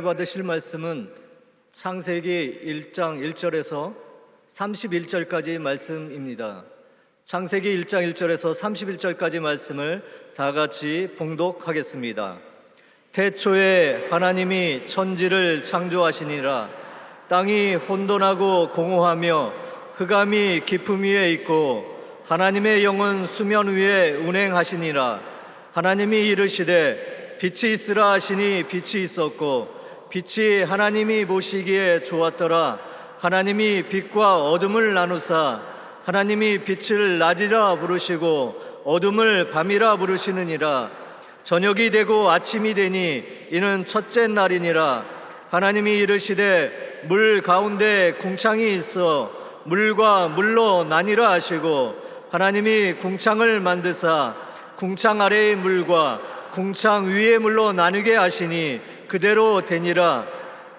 받으실 말씀은 창세기 1장 1절에서 31절까지 말씀입니다. 창세기 1장 1절에서 31절까지 말씀을 다 같이 봉독하겠습니다. 태초에 하나님이 천지를 창조하시니라. 땅이 혼돈하고 공허하며 흑암이 깊음 위에 있고 하나님의 영은 수면 위에 운행하시니라. 하나님이 이르시되 빛이 있으라 하시니 빛이 있었고 빛이 하나님이 보시기에 좋았더라. 하나님이 빛과 어둠을 나누사 하나님이 빛을 낮이라 부르시고 어둠을 밤이라 부르시느니라. 저녁이 되고 아침이 되니 이는 첫째 날이니라. 하나님이 이르시되 물 가운데 궁창이 있어 물과 물로 나뉘라 하시고 하나님이 궁창을 만드사 궁창 아래의 물과 궁창 위의 물로 나누게 하시니 그대로 되니라.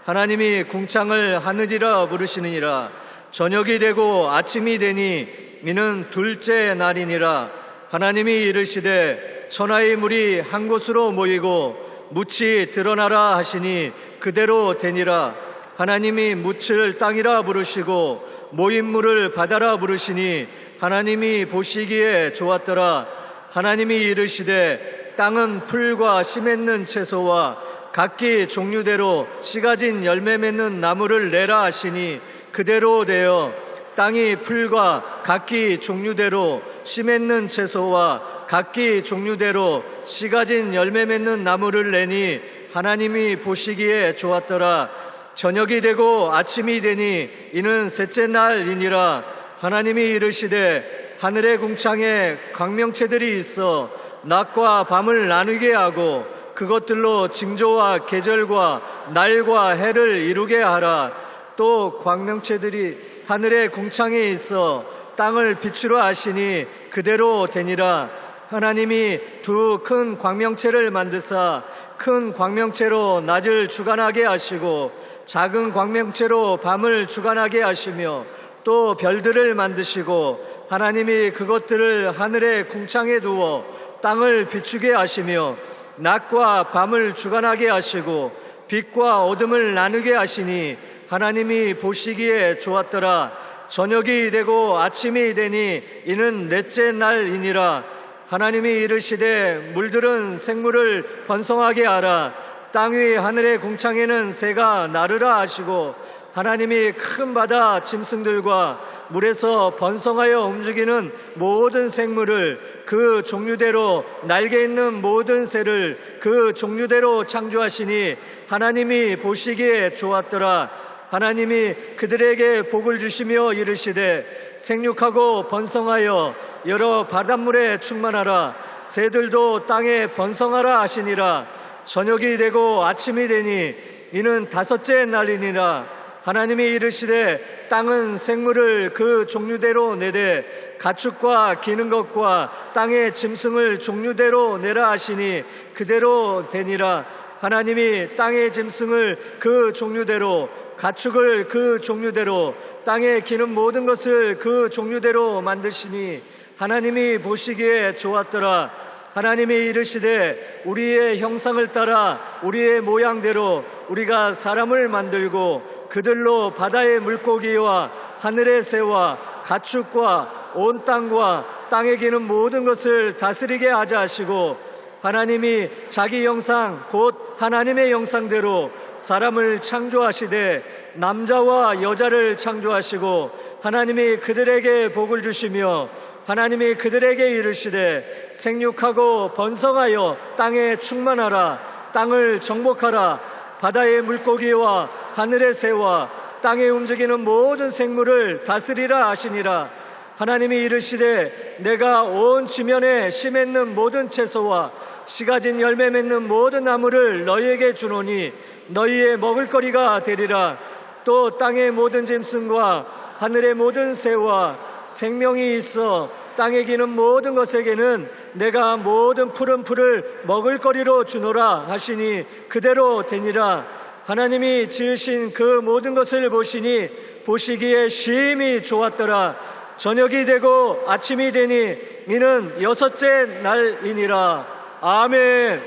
하나님이 궁창을 하늘이라 부르시느니라. 저녁이 되고 아침이 되니 이는 둘째 날이니라. 하나님이 이르시되 천하의 물이 한 곳으로 모이고 묻이 드러나라 하시니 그대로 되니라. 하나님이 묻을 땅이라 부르시고 모인 물을 바다라 부르시니 하나님이 보시기에 좋았더라. 하나님이 이르시되 땅은 풀과 씨 맺는 채소와 각기 종류대로 씨 가진 열매 맺는 나무를 내라 하시니 그대로 되어 땅이 풀과 각기 종류대로 씨 맺는 채소와 각기 종류대로 씨 가진 열매 맺는 나무를 내니 하나님이 보시기에 좋았더라. 저녁이 되고 아침이 되니 이는 셋째 날이니라. 하나님이 이르시되 하늘의 궁창에 광명체들이 있어 낮과 밤을 나누게 하고 그것들로 징조와 계절과 날과 해를 이루게 하라. 또 광명체들이 하늘의 궁창에 있어 땅을 비추라 하시니 그대로 되니라. 하나님이 두 큰 광명체를 만드사 큰 광명체로 낮을 주관하게 하시고 작은 광명체로 밤을 주관하게 하시며 또 별들을 만드시고 하나님이 그것들을 하늘의 궁창에 두어 땅을 비추게 하시며 낮과 밤을 주관하게 하시고 빛과 어둠을 나누게 하시니 하나님이 보시기에 좋았더라. 저녁이 되고 아침이 되니 이는 넷째 날이니라. 하나님이 이르시되 물들은 생물을 번성하게 하라. 땅 위 하늘의 궁창에는 새가 나르라 하시고 하나님이 큰 바다 짐승들과 물에서 번성하여 움직이는 모든 생물을 그 종류대로 날개 있는 모든 새를 그 종류대로 창조하시니 하나님이 보시기에 좋았더라. 하나님이 그들에게 복을 주시며 이르시되 생육하고 번성하여 여러 바닷물에 충만하라. 새들도 땅에 번성하라 하시니라. 저녁이 되고 아침이 되니 이는 다섯째 날이니라. 하나님이 이르시되 땅은 생물을 그 종류대로 내되 가축과 기는 것과 땅의 짐승을 종류대로 내라 하시니 그대로 되니라. 하나님이 땅의 짐승을 그 종류대로 가축을 그 종류대로 땅에 기는 모든 것을 그 종류대로 만드시니 하나님이 보시기에 좋았더라. 하나님이 이르시되 우리의 형상을 따라 우리의 모양대로 우리가 사람을 만들고 그들로 바다의 물고기와 하늘의 새와 가축과 온 땅과 땅에 기는 모든 것을 다스리게 하자 하시고 하나님이 자기 형상 곧 하나님의 형상대로 사람을 창조하시되 남자와 여자를 창조하시고 하나님이 그들에게 복을 주시며 하나님이 그들에게 이르시되 생육하고 번성하여 땅에 충만하라. 땅을 정복하라. 바다의 물고기와 하늘의 새와 땅에 움직이는 모든 생물을 다스리라 하시니라. 하나님이 이르시되 내가 온 지면에 씨 맺는 모든 채소와 씨 가진 열매 맺는 모든 나무를 너희에게 주노니 너희의 먹을거리가 되리라. 또 땅의 모든 짐승과 하늘의 모든 새와 생명이 있어 땅에 기는 모든 것에게는 내가 모든 푸른 풀을 먹을거리로 주노라 하시니 그대로 되니라. 하나님이 지으신 그 모든 것을 보시니 보시기에 심히 좋았더라. 저녁이 되고 아침이 되니 이는 여섯째 날이니라. 아멘.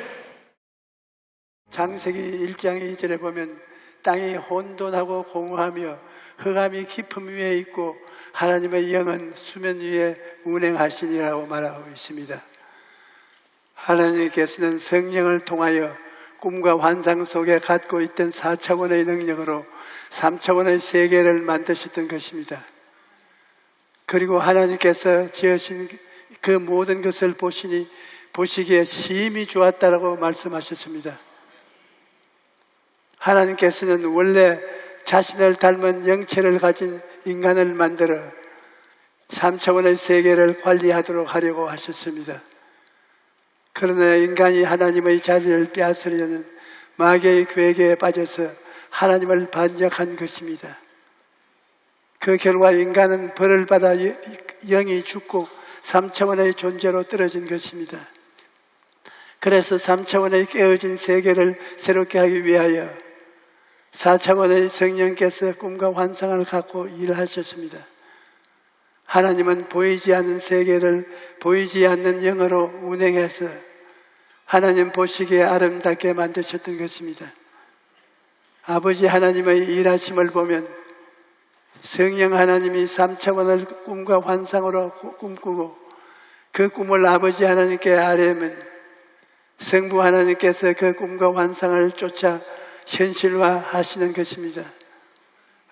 창세기 1장 2절에 보면 땅이 혼돈하고 공허하며 흑암이 깊음 위에 있고 하나님의 영은 수면 위에 운행하시니라고 말하고 있습니다. 하나님께서는 성령을 통하여 꿈과 환상 속에 갖고 있던 4차원의 능력으로 3차원의 세계를 만드셨던 것입니다. 그리고 하나님께서 지으신 그 모든 것을 보시기에 심히 좋았다라고 말씀하셨습니다. 하나님께서는 원래 자신을 닮은 영체를 가진 인간을 만들어 3차원의 세계를 관리하도록 하려고 하셨습니다. 그러나 인간이 하나님의 자리를 빼앗으려는 마귀의 계획에 빠져서 하나님을 반역한 것입니다. 그 결과 인간은 벌을 받아 영이 죽고 3차원의 존재로 떨어진 것입니다. 그래서 3차원의 깨어진 세계를 새롭게 하기 위하여 4차원의 성령께서 꿈과 환상을 갖고 일하셨습니다. 하나님은 보이지 않는 세계를 보이지 않는 영으로 운행해서 하나님 보시기에 아름답게 만드셨던 것입니다. 아버지 하나님의 일하심을 보면 성령 하나님이 3차원을 꿈과 환상으로 꿈꾸고 그 꿈을 아버지 하나님께 아뢰면 성부 하나님께서 그 꿈과 환상을 쫓아 현실화하시는 것입니다.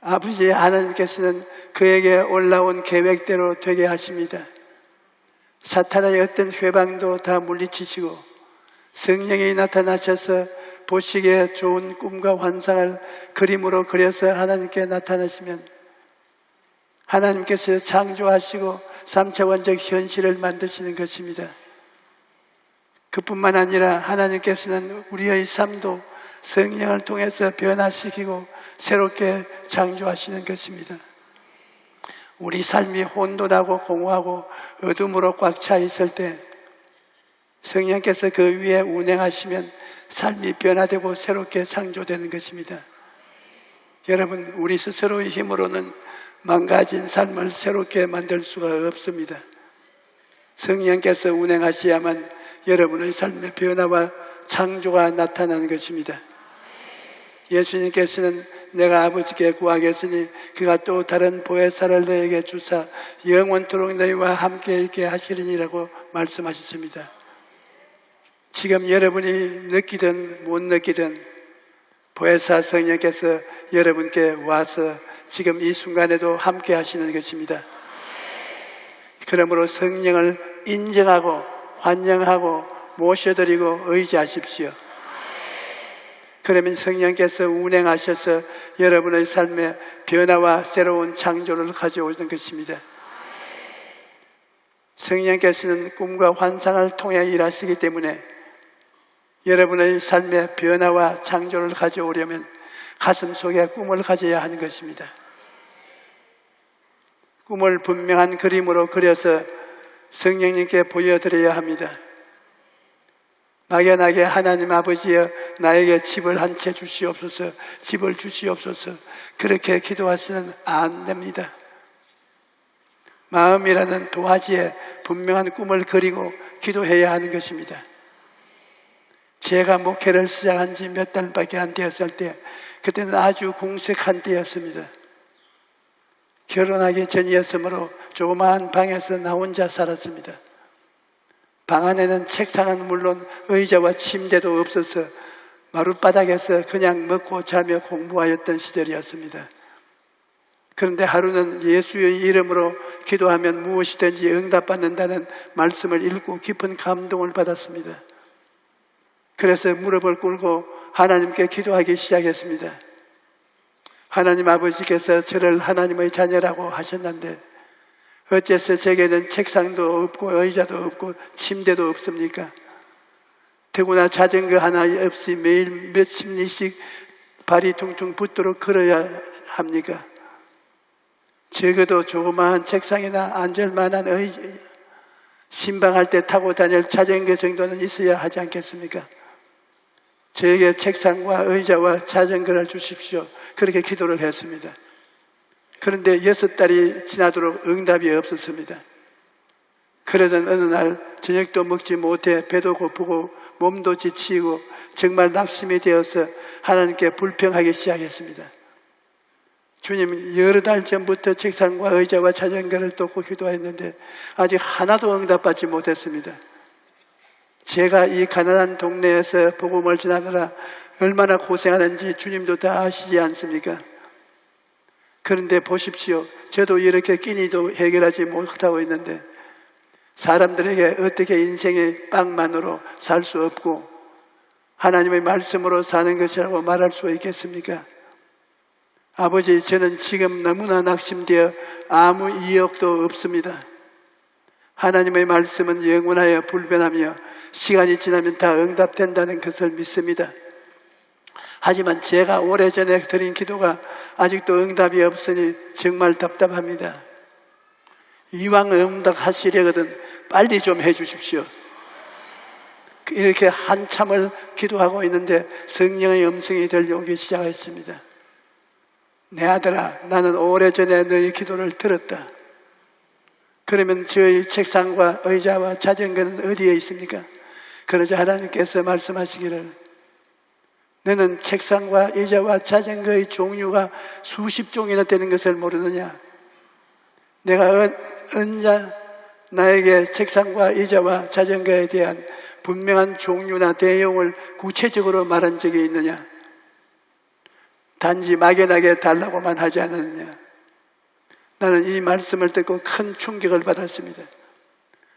아버지 하나님께서는 그에게 올라온 계획대로 되게 하십니다. 사탄의 어떤 회방도 다 물리치시고 성령이 나타나셔서 보시기에 좋은 꿈과 환상을 그림으로 그려서 하나님께 나타나시면 하나님께서 창조하시고 3차원적 현실을 만드시는 것입니다. 그뿐만 아니라 하나님께서는 우리의 삶도 성령을 통해서 변화시키고 새롭게 창조하시는 것입니다. 우리 삶이 혼돈하고 공허하고 어둠으로 꽉 차 있을 때 성령께서 그 위에 운행하시면 삶이 변화되고 새롭게 창조되는 것입니다. 여러분, 우리 스스로의 힘으로는 망가진 삶을 새롭게 만들 수가 없습니다. 성령께서 운행하셔야만 여러분의 삶의 변화와 창조가 나타나는 것입니다. 예수님께서는 내가 아버지께 구하겠으니 그가 또 다른 보혜사를 너에게 주사 영원토록 너희와 함께 있게 하시리니라고 말씀하셨습니다. 지금 여러분이 느끼든 못 느끼든 보혜사 성령께서 여러분께 와서 지금 이 순간에도 함께 하시는 것입니다. 그러므로 성령을 인정하고 환영하고 모셔드리고 의지하십시오. 그러면 성령께서 운행하셔서 여러분의 삶에 변화와 새로운 창조를 가져오는 것입니다. 성령께서는 꿈과 환상을 통해 일하시기 때문에 여러분의 삶에 변화와 창조를 가져오려면 가슴 속에 꿈을 가져야 하는 것입니다. 꿈을 분명한 그림으로 그려서 성령님께 보여드려야 합니다. 막연하게 하나님 아버지여 나에게 집을 한 채 주시옵소서, 집을 주시옵소서 그렇게 기도하시는 안 됩니다. 마음이라는 도화지에 분명한 꿈을 그리고 기도해야 하는 것입니다. 제가 목회를 시작한 지 몇 달밖에 안 되었을 때 그때는 아주 공색한 때였습니다. 결혼하기 전이었으므로 조그마한 방에서 나 혼자 살았습니다. 방 안에는 책상은 물론 의자와 침대도 없어서 마룻바닥에서 그냥 먹고 자며 공부하였던 시절이었습니다. 그런데 하루는 예수의 이름으로 기도하면 무엇이든지 응답받는다는 말씀을 읽고 깊은 감동을 받았습니다. 그래서 무릎을 꿇고 하나님께 기도하기 시작했습니다. 하나님 아버지께서 저를 하나님의 자녀라고 하셨는데 어째서 제게는 책상도 없고 의자도 없고 침대도 없습니까? 더구나 자전거 하나 없이 매일 몇십 리씩 발이 퉁퉁 붓도록 걸어야 합니까? 적어도 조그마한 책상이나 앉을 만한 의자, 신방할 때 타고 다닐 자전거 정도는 있어야 하지 않겠습니까? 저에게 책상과 의자와 자전거를 주십시오. 그렇게 기도를 했습니다. 그런데 6달이 지나도록 응답이 없었습니다. 그러던 어느 날 저녁도 먹지 못해 배도 고프고 몸도 지치고 정말 낙심이 되어서 하나님께 불평하기 시작했습니다. 주님, 여러 달 전부터 책상과 의자와 자전거를 놓고 기도했는데 아직 하나도 응답받지 못했습니다. 제가 이 가난한 동네에서 복음을 전하느라 얼마나 고생하는지 주님도 다 아시지 않습니까? 그런데 보십시오. 저도 이렇게 끼니도 해결하지 못하고 있는데 사람들에게 어떻게 인생의 빵만으로 살 수 없고 하나님의 말씀으로 사는 것이라고 말할 수 있겠습니까? 아버지, 저는 지금 너무나 낙심되어 아무 이욕도 없습니다. 하나님의 말씀은 영원하여 불변하며 시간이 지나면 다 응답된다는 것을 믿습니다. 하지만 제가 오래전에 드린 기도가 아직도 응답이 없으니 정말 답답합니다. 이왕 응답하시려거든 빨리 좀 해주십시오. 이렇게 한참을 기도하고 있는데 성령의 음성이 들려오기 시작했습니다. 내 아들아, 나는 오래전에 너희 기도를 들었다. 그러면 저희 책상과 의자와 자전거는 어디에 있습니까? 그러자 하나님께서 말씀하시기를, 너는 책상과 의자와 자전거의 종류가 수십 종이나 되는 것을 모르느냐? 내가 언제 나에게 책상과 의자와 자전거에 대한 분명한 종류나 내용을 구체적으로 말한 적이 있느냐? 단지 막연하게 달라고만 하지 않았느냐? 나는 이 말씀을 듣고 큰 충격을 받았습니다.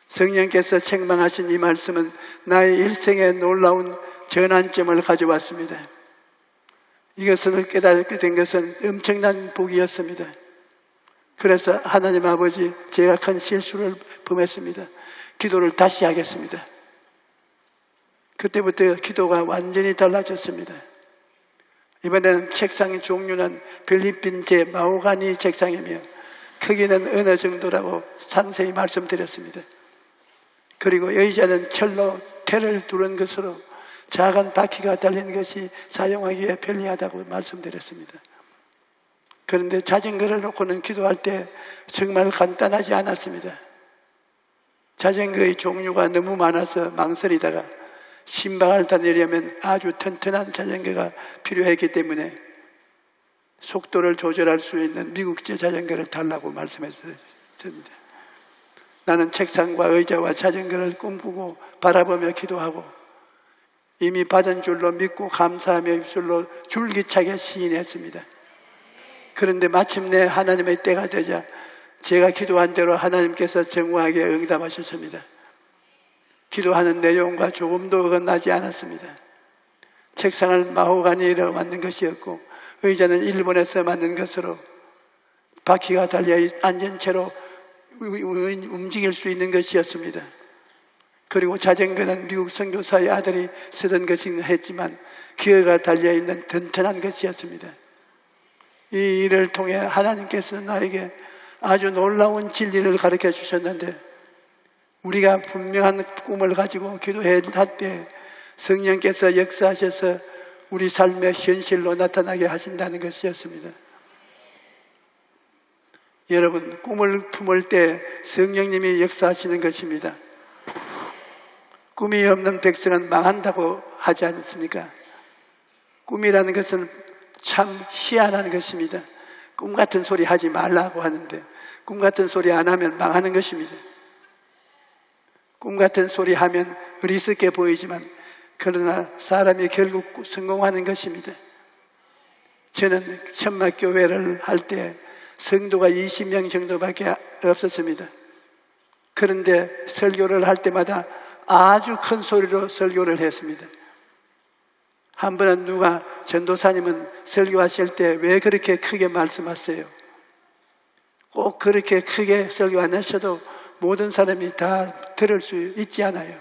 성령께서 책망하신 이 말씀은 나의 일생에 놀라운 전환점을 가져왔습니다. 이것을 깨닫게 된 것은 엄청난 복이었습니다. 그래서 하나님 아버지, 제가 큰 실수를 범했습니다. 기도를 다시 하겠습니다. 그때부터 기도가 완전히 달라졌습니다. 이번에는 책상의 종류는 필리핀제 마호가니 책상이며 크기는 어느 정도라고 상세히 말씀드렸습니다. 그리고 의자는 철로 테를 두른 것으로 작은 바퀴가 달린 것이 사용하기에 편리하다고 말씀드렸습니다. 그런데 자전거를 놓고는 기도할 때 정말 간단하지 않았습니다. 자전거의 종류가 너무 많아서 망설이다가 신방을 다니려면 아주 튼튼한 자전거가 필요했기 때문에 속도를 조절할 수 있는 미국제 자전거를 달라고 말씀했습니다. 나는 책상과 의자와 자전거를 꿈꾸고 바라보며 기도하고 이미 받은 줄로 믿고 감사하며 입술로 줄기차게 시인했습니다. 그런데 마침내 하나님의 때가 되자 제가 기도한 대로 하나님께서 정확하게 응답하셨습니다. 기도하는 내용과 조금도 어긋나지 않았습니다. 책상을 마호가니로 만든 것이었고 의자는 일본에서 만든 것으로 바퀴가 달려 앉은 채로 움직일 수 있는 것이었습니다. 그리고 자전거는 미국 선교사의 아들이 쓰던 것이긴 했지만 기어가 달려있는 튼튼한 것이었습니다. 이 일을 통해 하나님께서 나에게 아주 놀라운 진리를 가르쳐 주셨는데 우리가 분명한 꿈을 가지고 기도할 때 성령께서 역사하셔서 우리 삶의 현실로 나타나게 하신다는 것이었습니다. 여러분, 꿈을 품을 때 성령님이 역사하시는 것입니다. 꿈이 없는 백성은 망한다고 하지 않습니까? 꿈이라는 것은 참 희한한 것입니다. 꿈 같은 소리 하지 말라고 하는데 꿈 같은 소리 안 하면 망하는 것입니다. 꿈 같은 소리 하면 어리석게 보이지만 그러나 사람이 결국 성공하는 것입니다. 저는 천막교회를 할 때 성도가 20명 정도밖에 없었습니다. 그런데 설교를 할 때마다 아주 큰 소리로 설교를 했습니다. 한 번은 누가 전도사님은 설교하실 때 왜 그렇게 크게 말씀하세요? 꼭 그렇게 크게 설교 안 하셔도 모든 사람이 다 들을 수 있지 않아요.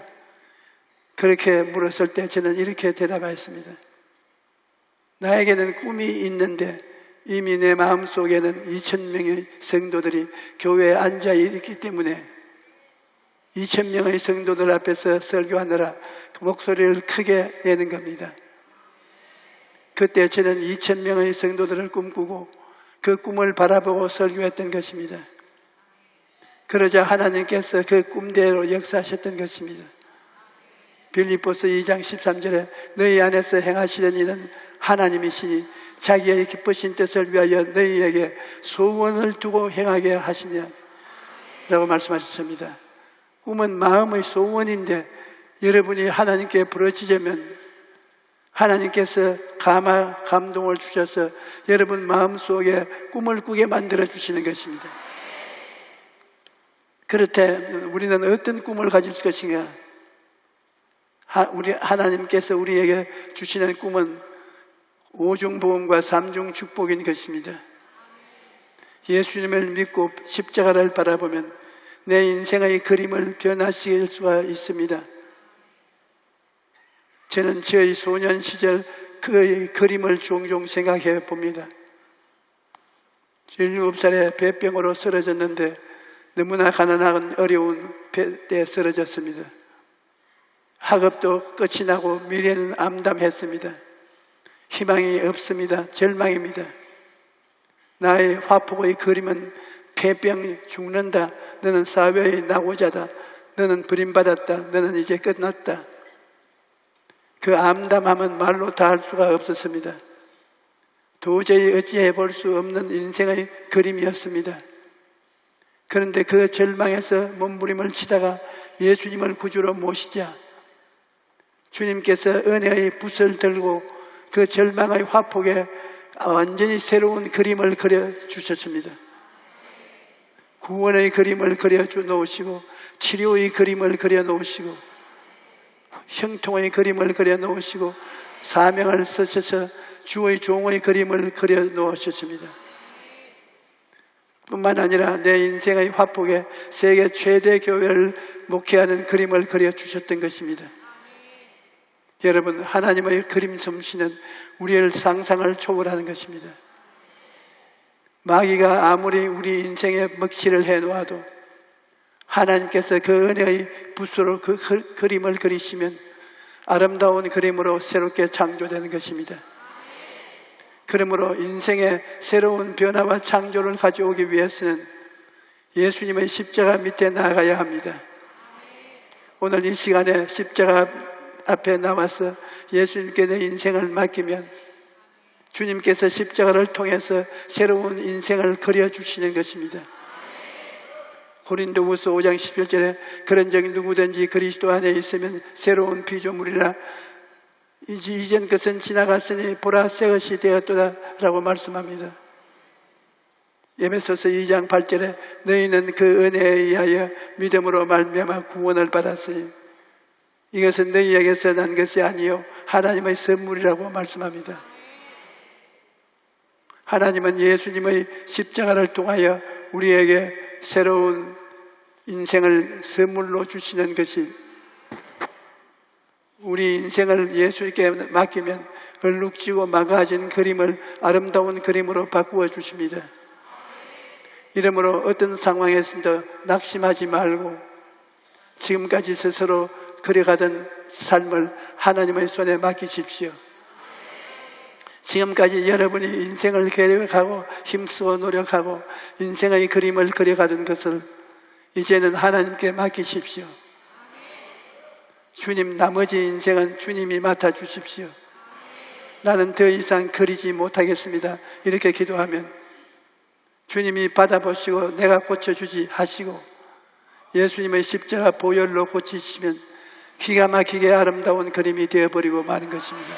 그렇게 물었을 때 저는 이렇게 대답했습니다. 나에게는 꿈이 있는데 이미 내 마음속에는 2,000명의 성도들이 교회에 앉아 있기 때문에 2,000명의 성도들 앞에서 설교하느라 목소리를 크게 내는 겁니다. 그때 저는 2,000명의 성도들을 꿈꾸고 그 꿈을 바라보고 설교했던 것입니다. 그러자 하나님께서 그 꿈대로 역사하셨던 것입니다. 빌립보서 2장 13절에 너희 안에서 행하시는 이는 하나님이시니 자기의 기쁘신 뜻을 위하여 너희에게 소원을 두고 행하게 하시냐 라고 말씀하셨습니다. 꿈은 마음의 소원인데 여러분이 하나님께 부르짖으면 하나님께서 감동을 주셔서 여러분 마음속에 꿈을 꾸게 만들어 주시는 것입니다. 그렇대 우리는 어떤 꿈을 가질 것인가? 하나님께서 우리에게 주시는 꿈은 5중 보험과 3중 축복인 것입니다. 예수님을 믿고 십자가를 바라보면 내 인생의 그림을 변화시킬 수가 있습니다. 저는 저의 소년 시절 그의 그림을 종종 생각해 봅니다. 17살에 배병으로 쓰러졌는데 너무나 가난한 어려운 때에 쓰러졌습니다. 학업도 끝이 나고 미래는 암담했습니다. 희망이 없습니다. 절망입니다. 나의 화폭의 그림은 폐병이 죽는다. 너는 사회의 낙오자다. 너는 버림받았다. 너는 이제 끝났다. 그 암담함은 말로 다 할 수가 없었습니다. 도저히 어찌해 볼 수 없는 인생의 그림이었습니다. 그런데 그 절망에서 몸부림을 치다가 예수님을 구주로 모시자 주님께서 은혜의 붓을 들고 그 절망의 화폭에 완전히 새로운 그림을 그려주셨습니다. 구원의 그림을 그려놓으시고 치료의 그림을 그려놓으시고 형통의 그림을 그려놓으시고 사명을 쓰셔서 주의 종의 그림을 그려놓으셨습니다. 뿐만 아니라 내 인생의 화폭에 세계 최대 교회를 목회하는 그림을 그려주셨던 것입니다. 여러분, 하나님의 그림 솜씨는 우리의 상상을 초월하는 것입니다. 마귀가 아무리 우리 인생에 먹칠을 해놓아도 하나님께서 그 은혜의 붓으로 그 그림을 그리시면 아름다운 그림으로 새롭게 창조되는 것입니다. 그러므로 인생의 새로운 변화와 창조를 가져오기 위해서는 예수님의 십자가 밑에 나아가야 합니다. 오늘 이 시간에 십자가 앞에 나와서 예수님께 내 인생을 맡기면 주님께서 십자가를 통해서 새로운 인생을 그려주시는 것입니다. 고린도후서 5장 11절에 그런즉 누구든지 그리스도 안에 있으면 새로운 피조물이라 이전 것은 지나갔으니 보라 새 것이 되었도다 라고 말씀합니다. 에베소서 2장 8절에 너희는 그 은혜에 의하여 믿음으로 말미암아 구원을 받았으니 이것은 너희에게서 난 것이 아니요 하나님의 선물이라고 말씀합니다. 하나님은 예수님의 십자가를 통하여 우리에게 새로운 인생을 선물로 주시는 것이 우리 인생을 예수님께 맡기면 얼룩지고 망가진 그림을 아름다운 그림으로 바꾸어 주십니다. 이러므로 어떤 상황에서도 낙심하지 말고 지금까지 스스로 그려가던 삶을 하나님의 손에 맡기십시오. 지금까지 여러분이 인생을 계획하고 힘쓰고 노력하고 인생의 그림을 그려가던 것을 이제는 하나님께 맡기십시오. 주님, 나머지 인생은 주님이 맡아주십시오. 나는 더 이상 그리지 못하겠습니다. 이렇게 기도하면 주님이 받아보시고 내가 고쳐주지 하시고 예수님의 십자가 보혈로 고치시면 기가 막히게 아름다운 그림이 되어버리고 마는 것입니다.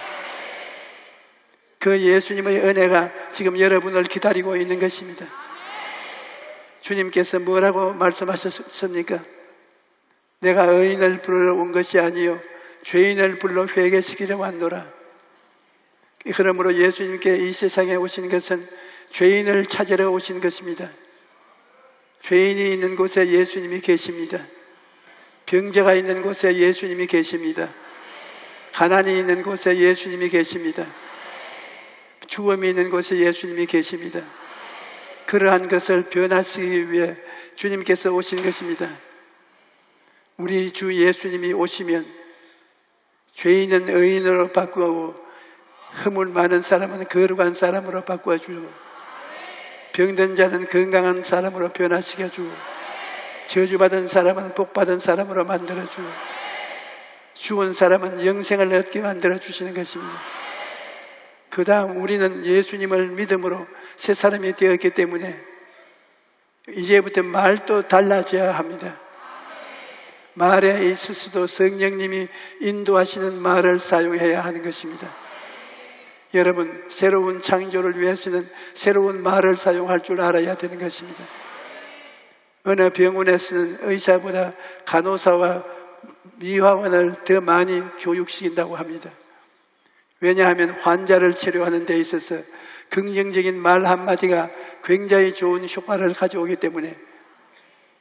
그 예수님의 은혜가 지금 여러분을 기다리고 있는 것입니다. 주님께서 뭐라고 말씀하셨습니까? 내가 의인을 부르러 온 것이 아니요 죄인을 불러 회개시키려 왔노라. 그러므로 예수님께 이 세상에 오신 것은 죄인을 찾으러 오신 것입니다. 죄인이 있는 곳에 예수님이 계십니다. 병자가 있는 곳에 예수님이 계십니다. 가난이 있는 곳에 예수님이 계십니다. 죽음이 있는 곳에 예수님이 계십니다. 그러한 것을 변화시키기 위해 주님께서 오신 것입니다. 우리 주 예수님이 오시면 죄인은 의인으로 바꾸고 허물 많은 사람은 거룩한 사람으로 바꿔주고 병든 자는 건강한 사람으로 변화시켜주고 저주받은 사람은 복받은 사람으로 만들어주고 죽은 사람은 영생을 얻게 만들어주시는 것입니다. 그 다음 우리는 예수님을 믿음으로 새 사람이 되었기 때문에 이제부터 말도 달라져야 합니다. 말에 있어서도 성령님이 인도하시는 말을 사용해야 하는 것입니다. 여러분, 새로운 창조를 위해서는 새로운 말을 사용할 줄 알아야 되는 것입니다. 어느 병원에서는 의사보다 간호사와 미화원을 더 많이 교육시킨다고 합니다. 왜냐하면 환자를 치료하는 데 있어서 긍정적인 말 한마디가 굉장히 좋은 효과를 가져오기 때문에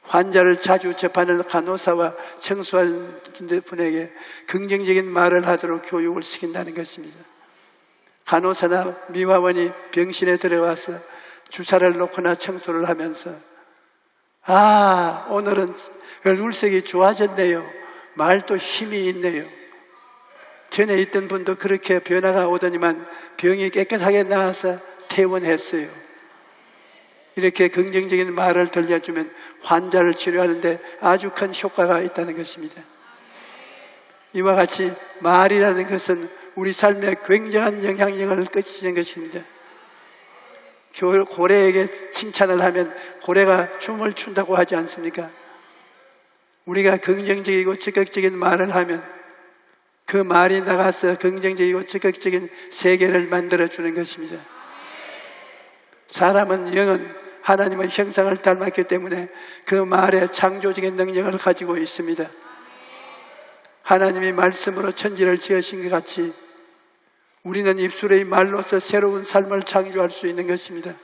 환자를 자주 접하는 간호사와 청소하는 분에게 긍정적인 말을 하도록 교육을 시킨다는 것입니다. 간호사나 미화원이 병실에 들어와서 주사를 놓거나 청소를 하면서 오늘은 얼굴색이 좋아졌네요. 말도 힘이 있네요. 전에 있던 분도 그렇게 변화가 오더니만 병이 깨끗하게 나아서 퇴원했어요. 이렇게 긍정적인 말을 들려주면 환자를 치료하는데 아주 큰 효과가 있다는 것입니다. 이와 같이 말이라는 것은 우리 삶에 굉장한 영향력을 끼치는 것입니다. 고래에게 칭찬을 하면 고래가 춤을 춘다고 하지 않습니까? 우리가 긍정적이고 적극적인 말을 하면 그 말이 나가서 긍정적이고 적극적인 세계를 만들어주는 것입니다. 사람은 영은 하나님의 형상을 닮았기 때문에 그 말에 창조적인 능력을 가지고 있습니다. 하나님이 말씀으로 천지를 지으신 것 같이 우리는 입술의 말로서 새로운 삶을 창조할 수 있는 것입니다.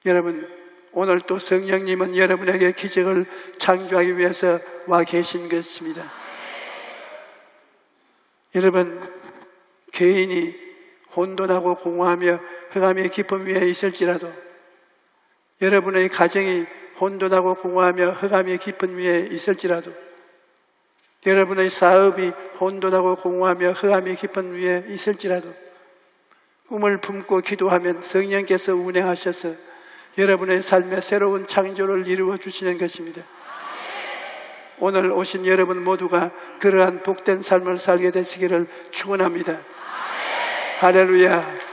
여러분, 오늘 또 성령님은 여러분에게 기적을 창조하기 위해서 와 계신 것입니다. 여러분, 개인이 혼돈하고 공허하며 흑암의 깊음 위에 있을지라도, 여러분의 가정이 혼돈하고 공허하며 흑암의 깊은 위에 있을지라도, 여러분의 사업이 혼돈하고 공허하며 흑암의 깊은 위에 있을지라도 꿈을 품고 기도하면 성령께서 운행하셔서 여러분의 삶에 새로운 창조를 이루어 주시는 것입니다. 오늘 오신 여러분 모두가 그러한 복된 삶을 살게 되시기를 축원합니다. 할렐루야.